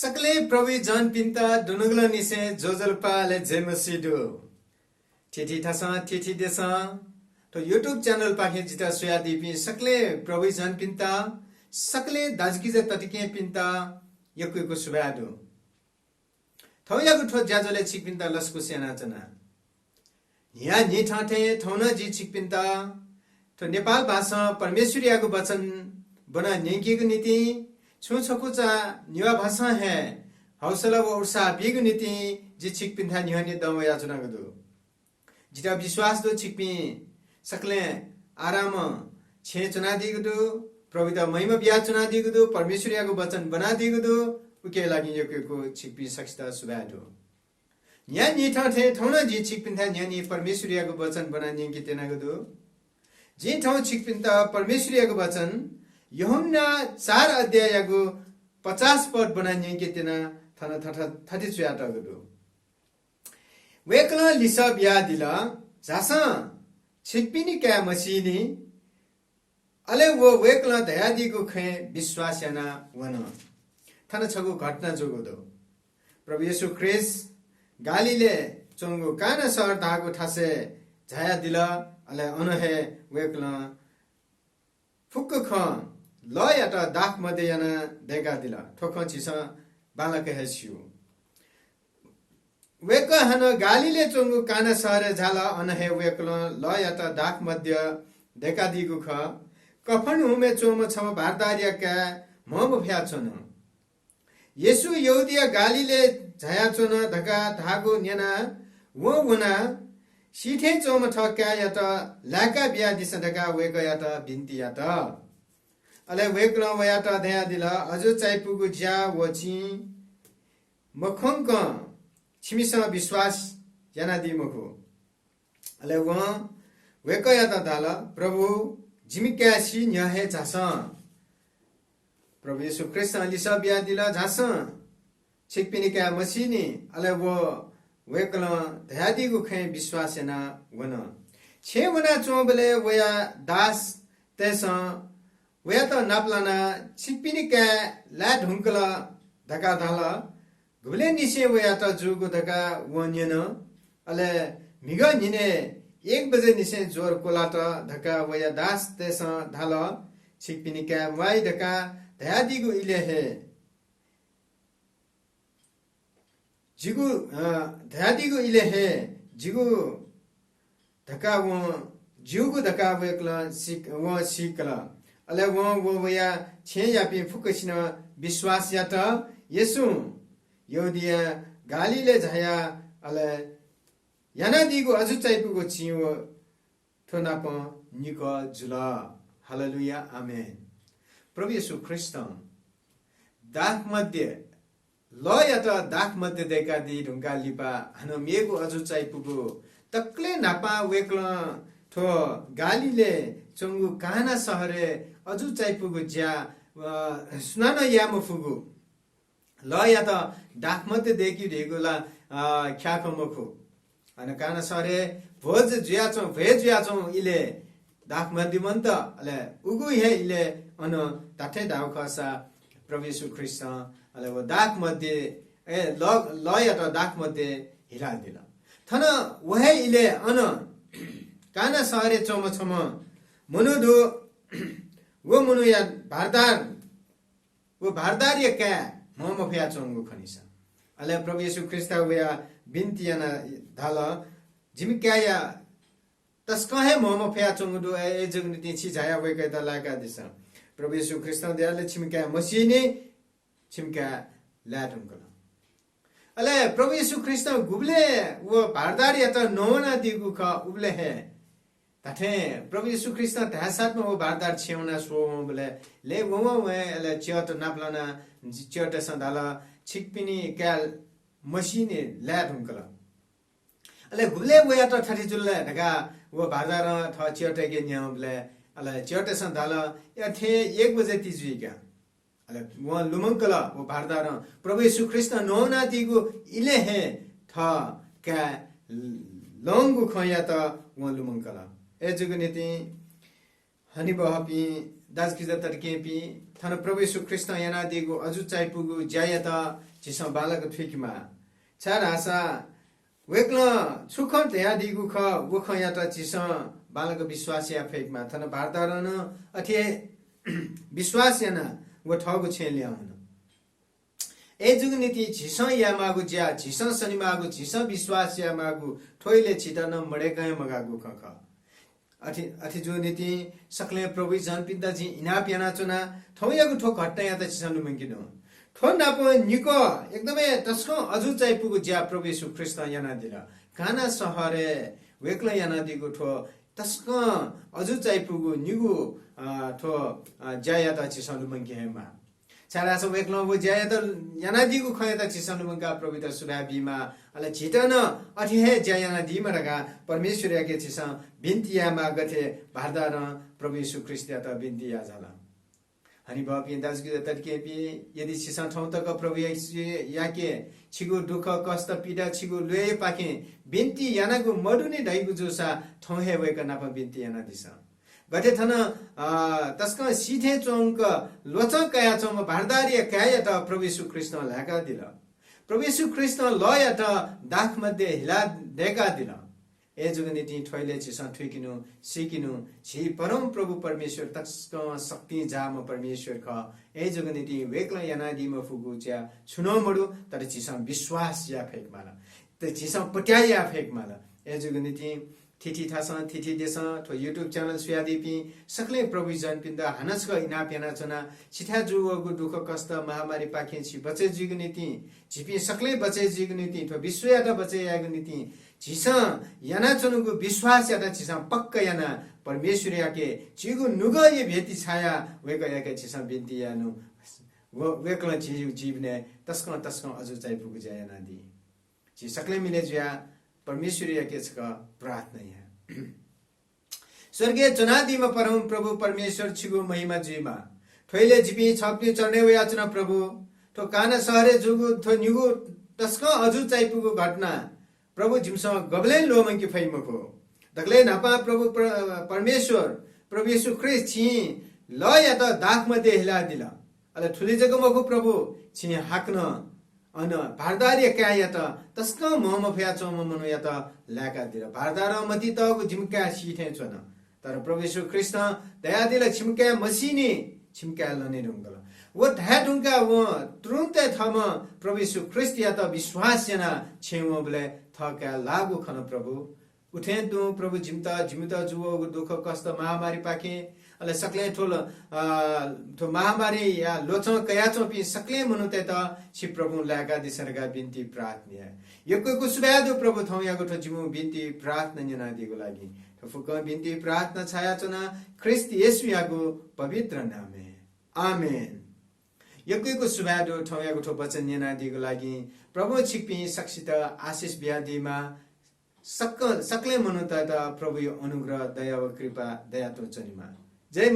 सकले प्रभु जन पिन्ता दुनुगला निसे जोजलपाले जेमसिडो ठिठी थासा ठिठी देसा तो YouTube चैनल पाखे जिता सुया दीपी सकले प्रभु जन पिन्ता सकले दाजगिजे तटिके पिन्ता यकुको सुबादो थौया गुठो ज्याजले छिक पिन्ता लस्कु सेना चना या नि ठाठे थौना जी छिक पिन्ता तो नेपाल भाषा परमेश्वरियाको वचन बना नेकीको नीति छु छकुचा निवा भाषा है हौसला व उर्सा बिग नीति जी छिक पिन्था निहने दम याचना गदो जिता विश्वास दो छिकपि सकले आराम छे चुना दिगदो प्रभुता महिमा बिया चुना दिगदो परमेश्वरियाको वचन बना दिगदो उके लागि यको छिकपि सक्ता सुबादो न्या निठा थे थौना जी छिक पिन्था न्यानी परमेश्वरियाको वचन बना निकी तेना गदो जी ठौ छिक पिन्ता परमेश्वरियाको वचन यूहन्ना 4 अध्यायको 50 पद बनानिए के तेना थना थथि चुयाटा गदो वेकला लिसा बिया दिला जासा छिकपिनी क्या मसिनी अले वो वेकला दयादिको खे विश्वासना वन थना छगु घटना जोगदो प्रभु येशू ख्रीष्ट गालीले चंगु काना सहर धागो ठासे झाया दिला अले अनहे वेकला फुक्क ख लयटा दाख मध्ये याना देगा दिला ठोख छिसा बालक हेसियो वेक हन गालीले चंगु काना सहरे झाला अनहे वेकला लयटा दाख मध्ये देगा दिगु ख कफन हुमे चोम छम भारदारिया का मम फ्याचन येशू यहुदिया गालीले झया चोन धका धागो न्याना वो वना सीठे चोम ठक्या याता लाका बिया दिस धका वेक याता बिन्ती याता अले वेकला वयाटा दया दिला अझ चाइपुगु ज्या वची मखंक छिमिसा विश्वास याना दिमखो अले व वेक याता दाला प्रभु जिमिक्यासी न्याहे झासा प्रभु येशू ख्रीष्ट लिसा बिया दिला झासा छिकपिनिका मसिनी अले वो वेकला दयादिगु खे विश्वास याना वन छे वना चोबले वया दास तेसा वया त नापलाना छिकपिनिका ला ढुंकला धका धाला गुले निसे वया त जुगु धका वन्यन अले मिग निने 1 बजे निसे जोर कोलाट धका वया दास तेसा धाला छिकपिनिका वाइ धका दयादिगु इले हे जिगु दयादिगु इले हे जिगु धका वो जिगु धका वेकला सिक वो सिकला अले वो वया छे यापि फुकसिन विश्वास यात येशू यहुदिया गालीले झया अले याना दिगु अझु चाइपुगु छियो थोनाप निक जुला हालेलुया आमेन प्रभु येशू ख्रीष्ट दाख मध्ये लयत दाख मध्ये देका दि ढुंगा लिपा हनो मेगु अझु चाइपुगु तक्ले नापा वेकला थो गालीले चंगु काना सहरे अझु चाइपुगु ज्या सुनाना याम फुगु लया त दाख मध्ये देखि रेगुला ख्याख मखु अन काना सहरे भोज ज्याचो भेज ज्याचो इले दाख मध्ये मन्त अले उगु हे इले अन ताठे दाउ खसा प्रभु येशू ख्रीष्ट अले वो दाख मध्ये ए लया त दाख मध्ये हिला दिला थन वहे इले अन काना सहरे चोम छम मनुदु वो मनु या भारदार या क्या मम फ्या चोंगु खनिसा अले प्रभु येशू ख्रीष्ट वया बिन्ती याना धाला जिमिक्या या तस्का है मम फ्या चोंगु दो ए जगनिति छि जाया वेकै त लाका दिसा प्रभु येशू ख्रीष्ट दयाले छिमिक्या मसिने छिमिक्या लाटुंकला अले प्रभु येशू ख्रीष्ट गुबले वो भारदार या त नोना दिगु ख उबले है ताठे प्रभु येशू ख्रीष्ट धासात में वो भारदार छेउना सो बोले ले वो ले चियत नापलाना चियत संदाला छिकपिनी क्याल मसिने ला ढुंकला अले गुले वो या त ठठी जुल्ले ढका वो भारदार थ चियत के न्याम बोले अले चियत संदाला या थे 1 बजे तिजुई क्या अले वो लुमंकला वो भारदार प्रभु येशू ख्रीष्ट नोना दिगु इले हे थ क्या लंगु खया त वो लुमंकला ए जुगनेति हनी बहपी दाजकिजा तर्केपी थन प्रभु यीशु ख्रिस्ट याना दिगु अजु चाइपुगु ज्यायता जिसम बालक थुकिमा चार आशा वेक्ल सुखर त्या दिगु ख वख याता जिसम बालक विश्वास या फेकमा थन भारतारन अथे विश्वास याना व ठगु छेल्याउन ए जुग नीति झिस यामागु ज्या झिस शनिमागु झिस विश्वास यामागु ठोइले छिटन मडे गए मगागु खख अथि जो नीति सकले प्रभु जन पिता जी इना पियाना चुना ठौयागु ठोक हट्टा या त छिसनु मंगिनो ठो नापो निको एकदमै तस्को अजु चाहिँ पुगु ज्या प्रभु यीशु ख्रिस्ट याना दिला काना सहरे वेक्ला याना दिगु ठो तस्को अजु चाहिँ पुगु निगु ठो ज्या या त छिसनु मंगि हेमा चारा सो वेक्लो वो ज्या त याना दिगु खय त छिसनु मंगा प्रभु त सुराबीमा अले छिटन अथि हे ज्या याना दिमा रगा परमेश्वर याके छिस बिन्तियामा गथे भारदार प्रभु यीशु ख्रिस्ट त बिन्तिया जाला हरि बाप यदास गि तर्के पि यदि छिसा ठौ तक प्रभु याके छिगु दुख कष्ट पीडा छिगु लुए पाके बिन्ति यानागु मडुने ढाइगु जोसा ठौ हे वेक नाप बिन्ति याना दिसा गते थन तस्क सीधे चौंक लोच कया चौम भारदारी कया त प्रभु यीशु ख्रिस्ट लाका दिला प्रभु यीशु ख्रिस्ट लय त दाख मध्ये हिला देका दिला ए जुगनीति ठोइले छिसा ठुकिनु सिकिनु छि परम प्रभु परमेश्वर तस्क शक्ति जाम परमेश्वर ख ए जुगनीति वेक्ला यानादि म फुगु च्या छुनो मडु तर छिसा विश्वास या फेक माला त छिसा पट्याया फेक माला ए जुगनीति थिथि थासा थिथि देसा ठो युट्युब च्यानल सुयादिपि सकले प्रभु जन पिन्दा हानस ग इना पेना चना छिथा जुगु दुख कष्ट महामारी पाखे छि बचे जिगनीति छिपि सकले बचे जिगनीति ठो विश्व याता बचे यागनीति छिसा याना चनुगु विश्वास याता छिसा पक्क याना परमेश्वर याके छिगु नुग ये भेति छाया वेक याके छिसा बिन्ति यानु वेकल जीवने तस्क अजु चाहिँ पुगु जायना दि छि सकले मिले ज्या परमेश्वर याके छ प्रार्थना है स्वर्गीय जनादिमा परम प्रभु परमेश्वर छिगु महिमा जीमा ठोइले जिपि छप्ने चढ्ने याचना प्रभु तो काना सहरे जुगु थो निगु तस्क अजु चाहिँ पुगु घटना प्रभु जिमसँग गबले लोमंकी फैमको दगले नपा प्रभु परमेश्वर प्रभु यीशु ख्रिस्ट छि ल या त दाख मध्ये हिला दिला अले ठुली जगमको प्रभु छि हाक्न अन भारदारी क्या या त तस्क मोहम फ्या चोम मनो या त लाका दिला भारदार मति तको जिमका सीथे छन तर प्रभु यीशु ख्रिस्ट दया दिला छिमका मसिनी छिमका लने ढुंगला वो ढा ढुंगा वो तुरन्ते थम प्रभु यीशु ख्रिस्ट या त विश्वास जना छेमो बले थका लागु खन प्रभु उठे तु प्रभु जिमता जुवो दुख कष्ट महामारी पाके अले सकले ठोल तो महामारी या लोचो कयाचो पि सकले मनुते त छि प्रभु लागा दिसरगा बिन्ती प्रार्थना यको सुबादु प्रभु थौ याको ठो जिमु बिन्ती प्रार्थना जना दिगो लागि फुक बिन्ती प्रार्थना छाया चना ख्रिस्ट येशू याको पवित्र नामे आमेन यको सुबादु थौ याको ठो वचन जना दिगो लागि प्रभु छिपि सक्षित आशीष ब्यादिमा सकले मनुता त प्रभु अनुग्रह दया व कृपा दया तो चनिमा जय